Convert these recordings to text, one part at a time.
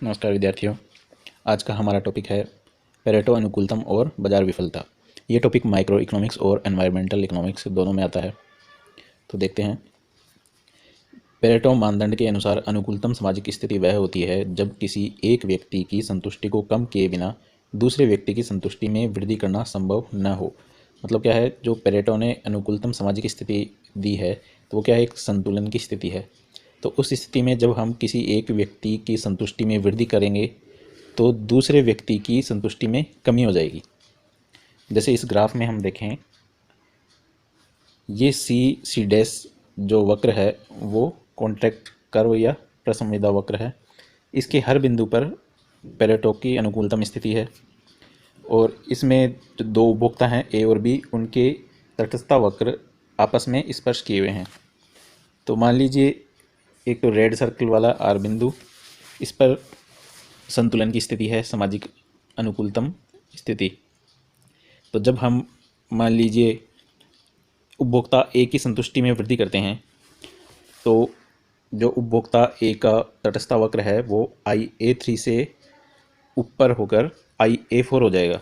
नमस्कार विद्यार्थियों। आज का हमारा टॉपिक है पेरेटो अनुकूलतम और बाजार विफलता। ये टॉपिक माइक्रो इकोनॉमिक्स और एनवायरमेंटल इकोनॉमिक्स दोनों में आता है। तो देखते हैं। पेरेटो मानदंड के अनुसार अनुकूलतम सामाजिक स्थिति वह होती है जब किसी एक व्यक्ति की संतुष्टि को कम किए बिना दूसरे व्यक्ति की संतुष्टि में वृद्धि करना संभव न हो। मतलब क्या है, जो पेरेटो ने अनुकूलतम सामाजिक स्थिति दी है तो वो क्या है, एक संतुलन की स्थिति है। तो उस स्थिति में जब हम किसी एक व्यक्ति की संतुष्टि में वृद्धि करेंगे तो दूसरे व्यक्ति की संतुष्टि में कमी हो जाएगी। जैसे इस ग्राफ में हम देखें, ये सी डैश जो वक्र है वो कॉन्ट्रैक्ट कर्व या प्रसंविदा वक्र है। इसके हर बिंदु पर पेरेटो की अनुकूलतम स्थिति है और इसमें जो दो उपभोक्ता हैं ए और बी, उनके तटस्थता वक्र आपस में स्पर्श किए हुए हैं। तो मान लीजिए एक तो रेड सर्कल वाला आर बिंदु, इस पर संतुलन की स्थिति है, सामाजिक अनुकूलतम स्थिति। तो जब हम मान लीजिए उपभोक्ता ए की संतुष्टि में वृद्धि करते हैं तो जो उपभोक्ता ए का तटस्थता वक्र है वो IA3 से ऊपर होकर IA4 हो जाएगा।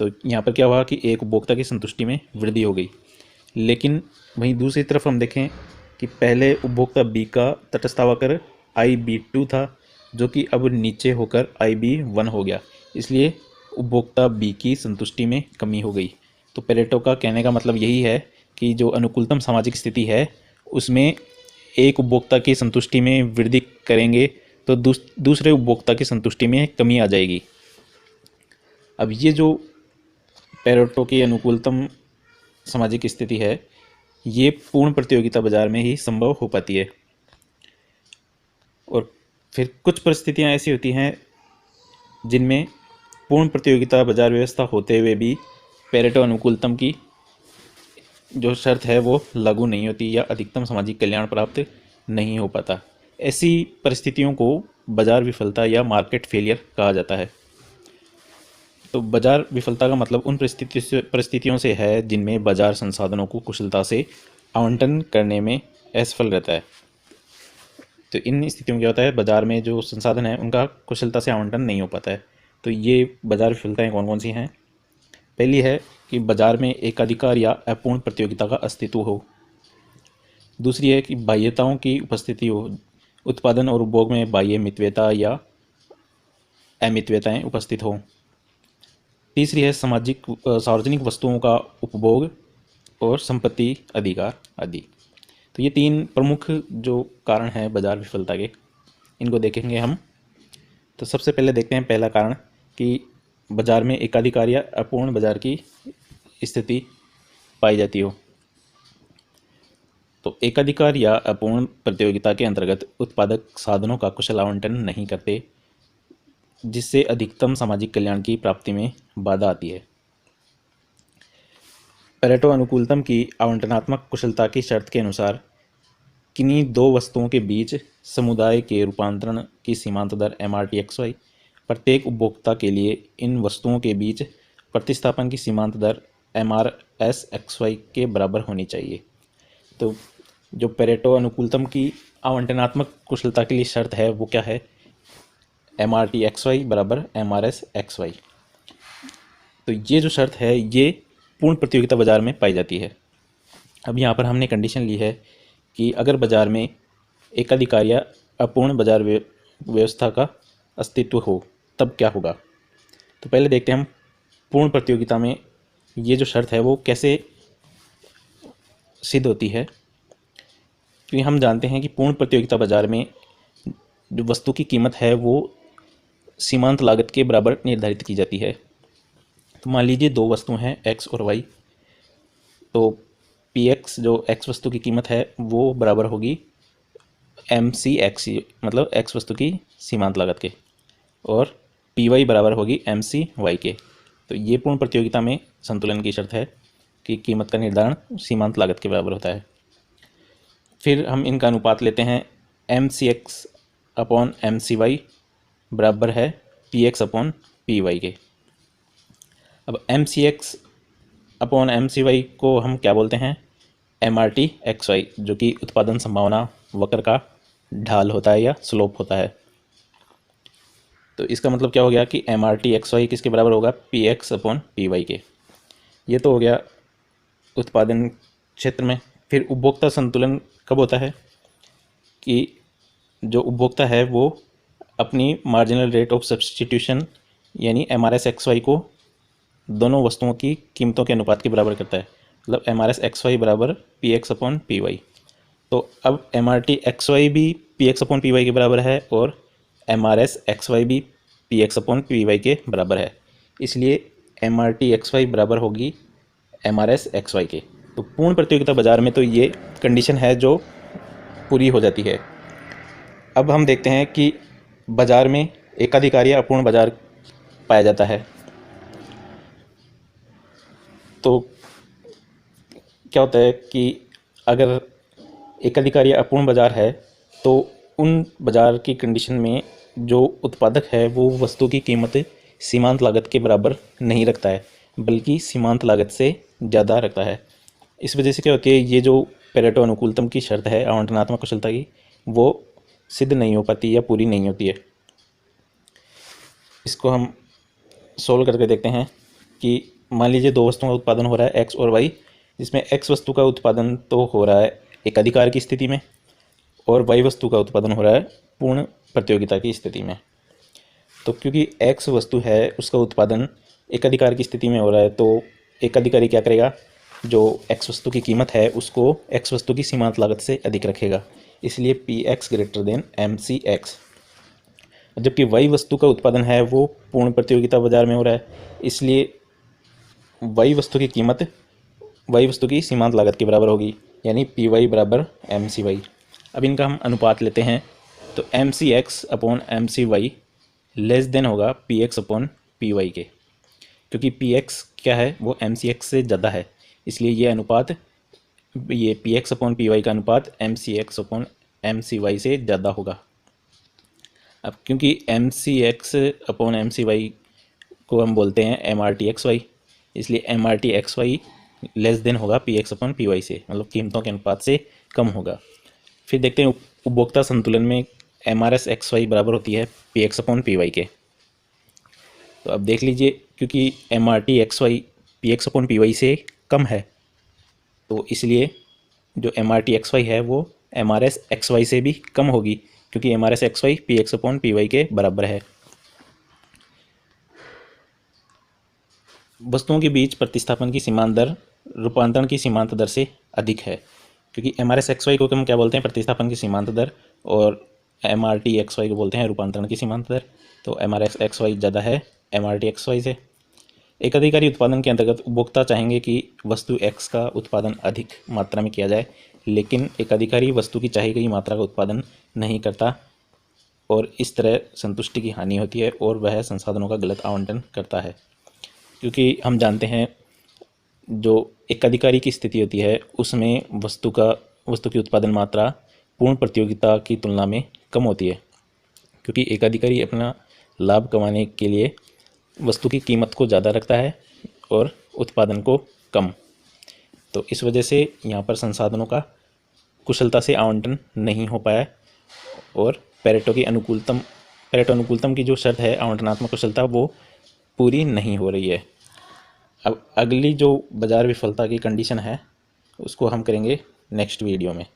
तो यहाँ पर क्या हुआ कि एक उपभोक्ता की संतुष्टि में वृद्धि हो गई। लेकिन वहीं दूसरी तरफ हम देखें कि पहले उपभोक्ता बी का तटस्थता वक्र IB2 था, जो कि अब नीचे होकर IB1 हो गया। इसलिए उपभोक्ता बी की संतुष्टि में कमी हो गई। तो पेरेटो का कहने का मतलब यही है कि जो अनुकूलतम सामाजिक स्थिति है उसमें एक उपभोक्ता की संतुष्टि में वृद्धि करेंगे तो दूसरे उपभोक्ता की संतुष्टि में कमी आ जाएगी। अब ये जो पेरेटो की अनुकूलतम सामाजिक स्थिति है ये पूर्ण प्रतियोगिता बाजार में ही संभव हो पाती है। और फिर कुछ परिस्थितियां ऐसी होती हैं जिनमें पूर्ण प्रतियोगिता बाजार व्यवस्था होते हुए भी पेरेटो अनुकूलतम की जो शर्त है वो लागू नहीं होती या अधिकतम सामाजिक कल्याण प्राप्त नहीं हो पाता। ऐसी परिस्थितियों को बाजार विफलता या मार्केट फेलियर कहा जाता है। तो बाजार विफलता का मतलब उन परिस्थितियों से है जिनमें बाजार संसाधनों को कुशलता से आवंटन करने में असफल रहता है। तो इन स्थितियों में क्या होता है, बाजार में जो संसाधन है उनका कुशलता से आवंटन नहीं हो पाता है। तो ये बाजार विफलताएं कौन कौन सी हैं? पहली है कि बाजार में एकाधिकार या अपूर्ण प्रतियोगिता का अस्तित्व हो। दूसरी है कि बाह्यताओं की उपस्थिति हो, उत्पादन और उपभोग में बाह्य मितव्यता या अमितव्यताएं उपस्थित हो। तीसरी है सार्वजनिक वस्तुओं का उपभोग और संपत्ति अधिकार आदि। तो ये तीन प्रमुख जो कारण हैं बाजार विफलता के, इनको देखेंगे हम। तो सबसे पहले देखते हैं पहला कारण कि बाजार में एकाधिकार या अपूर्ण बाजार की स्थिति पाई जाती हो। तो एकाधिकार या अपूर्ण प्रतियोगिता के अंतर्गत उत्पादक साधनों का कुशल आवंटन नहीं करते, जिससे अधिकतम सामाजिक कल्याण की प्राप्ति में बाधा आती है। पेरेटो अनुकूलतम की आवंटनात्मक कुशलता की शर्त के अनुसार किन्हीं दो वस्तुओं के बीच समुदाय के रूपांतरण की सीमांत दर MRTXY, प्रत्येक उपभोक्ता के लिए इन वस्तुओं के बीच प्रतिस्थापन की सीमांत दर MRSXY के बराबर होनी चाहिए। तो जो पेरेटो अनुकूलतम की आवंटनात्मक कुशलता के लिए शर्त है वो क्या है? MRTXY बराबर MRSXY। तो ये जो शर्त है ये पूर्ण प्रतियोगिता बाजार में पाई जाती है। अब यहाँ पर हमने कंडीशन ली है कि अगर बाजार में एकाधिकार या अपूर्ण बाजार व्यवस्था का अस्तित्व हो तब क्या होगा। तो पहले देखते हैं हम पूर्ण प्रतियोगिता में ये जो शर्त है वो कैसे सिद्ध होती है। क्योंकि हम जानते हैं कि पूर्ण प्रतियोगिता बाजार में जो वस्तु की कीमत है वो सीमांत लागत के बराबर निर्धारित की जाती है। तो मान लीजिए दो वस्तु हैं X और Y। तो PX जो X वस्तु की कीमत है वो बराबर होगी MCX, मतलब X वस्तु की सीमांत लागत के, और PY बराबर होगी MCY के। तो ये पूर्ण प्रतियोगिता में संतुलन की शर्त है कि कीमत का निर्धारण सीमांत लागत के बराबर होता है। फिर हम इनका अनुपात लेते हैं, MCX अपॉन MCY बराबर है PX अपॉन PY के। अब MCX अपॉन MCY को हम क्या बोलते हैं? MRTXY, जो कि उत्पादन संभावना वक्र का ढाल होता है या स्लोप होता है। तो इसका मतलब क्या हो गया कि MRT/XY किसके बराबर होगा, PX/PY के। ये तो हो गया उत्पादन क्षेत्र में। फिर उपभोक्ता संतुलन कब होता है कि जो उपभोक्ता है वो अपनी मार्जिनल रेट ऑफ सब्सटीट्यूशन यानी MRS/XY को दोनों वस्तुओं की कीमतों के अनुपात के बराबर करता है। मतलब MRS/XY बराबर PX/PY। तो अब MRT/XY भी PX/PY के बराबर है और MRS/XY भी PX/PY के बराबर है। इसलिए MRT/XY बराबर होगी MRS/XY के। तो पूर्ण प्रतियोगिता बाजार में तो ये कंडीशन है जो पूरी हो जाती है। अब हम देखते हैं कि बाजार में एकाधिकार या अपूर्ण बाजार पाया जाता है। तो क्या होता है कि अगर एकाधिकार या अपूर्ण बाजार है तो उन बाजार की कंडीशन में जो उत्पादक है वो वस्तु की कीमत सीमांत लागत के बराबर नहीं रखता है, बल्कि सीमांत लागत से ज़्यादा रखता है। इस वजह से क्या होती है, ये जो पेरेटो अनुकूलतम की शर्त है आवंटनात्मक कुशलता की, वो सिद्ध नहीं हो पाती या पूरी नहीं होती है। इसको हम सोल्व करके देखते हैं कि मान लीजिए दो वस्तुओं का उत्पादन हो रहा है एक्स और वाई, जिसमें एक्स वस्तु का उत्पादन तो हो रहा है एकाधिकार की स्थिति में और वाई वस्तु का उत्पादन हो रहा है पूर्ण प्रतियोगिता की स्थिति में। तो क्योंकि एक्स वस्तु है उसका उत्पादन एकाधिकार की स्थिति में हो रहा है, तो एकाधिकारी क्या करेगा, जो एक्स वस्तु की कीमत है उसको एक्स वस्तु की सीमांत लागत से अधिक रखेगा, इसलिए PX > MCX। जबकि वाई वस्तु का उत्पादन है वो पूर्ण प्रतियोगिता बाजार में हो रहा है, इसलिए वाई वस्तु की कीमत वाई वस्तु की सीमांत लागत के बराबर होगी, यानी PY = MCY। अब इनका हम अनुपात लेते हैं तो MCX/MCY लेस देन होगा PX/PY के, क्योंकि PX क्या है वो MCX से ज़्यादा है, इसलिए ये अनुपात, ये PX/PY का अनुपात MCX/MCY से ज़्यादा होगा। अब क्योंकि MCX/MCY को हम बोलते हैं MRT/XY, इसलिए MRT/XY लेस देन होगा PX/PY से, मतलब कीमतों के अनुपात से कम होगा। फिर देखते हैं उपभोक्ता संतुलन में MRS/XY बराबर होती है PX/PY के। तो अब देख लीजिए, क्योंकि MRT/XY PX/PY से कम है, तो इसलिए जो MRT/XY है वो MRS/XY से भी कम होगी, क्योंकि MRS/XY PX/PY के बराबर है। वस्तुओं के बीच प्रतिस्थापन की सीमांत दर रूपांतरण की सीमांत दर से अधिक है, क्योंकि MRS/XY को हम क्या बोलते हैं, प्रतिस्थापन की सीमांत दर, और MRT/XY को बोलते हैं रूपांतरण की सीमांत दर। तो MRS/XY ज़्यादा है MRT/XY से। एकाधिकारी उत्पादन के अंतर्गत उपभोक्ता चाहेंगे कि वस्तु X का उत्पादन अधिक मात्रा में किया जाए, लेकिन एकाधिकारी वस्तु की चाही गई मात्रा का उत्पादन नहीं करता और इस तरह संतुष्टि की हानि होती है और वह संसाधनों का गलत आवंटन करता है। क्योंकि हम जानते हैं जो एकाधिकारी की स्थिति होती है उसमें वस्तु की उत्पादन मात्रा पूर्ण प्रतियोगिता की तुलना में कम होती है, क्योंकि एकाधिकारी अपना लाभ कमाने के लिए वस्तु की कीमत को ज़्यादा रखता है और उत्पादन को कम। तो इस वजह से यहाँ पर संसाधनों का कुशलता से आवंटन नहीं हो पाया और पेरेटो अनुकूलतम की जो शर्त है आवंटनात्मक कुशलता वो पूरी नहीं हो रही है। अब अगली जो बाजार विफलता की कंडीशन है उसको हम करेंगे नेक्स्ट वीडियो में।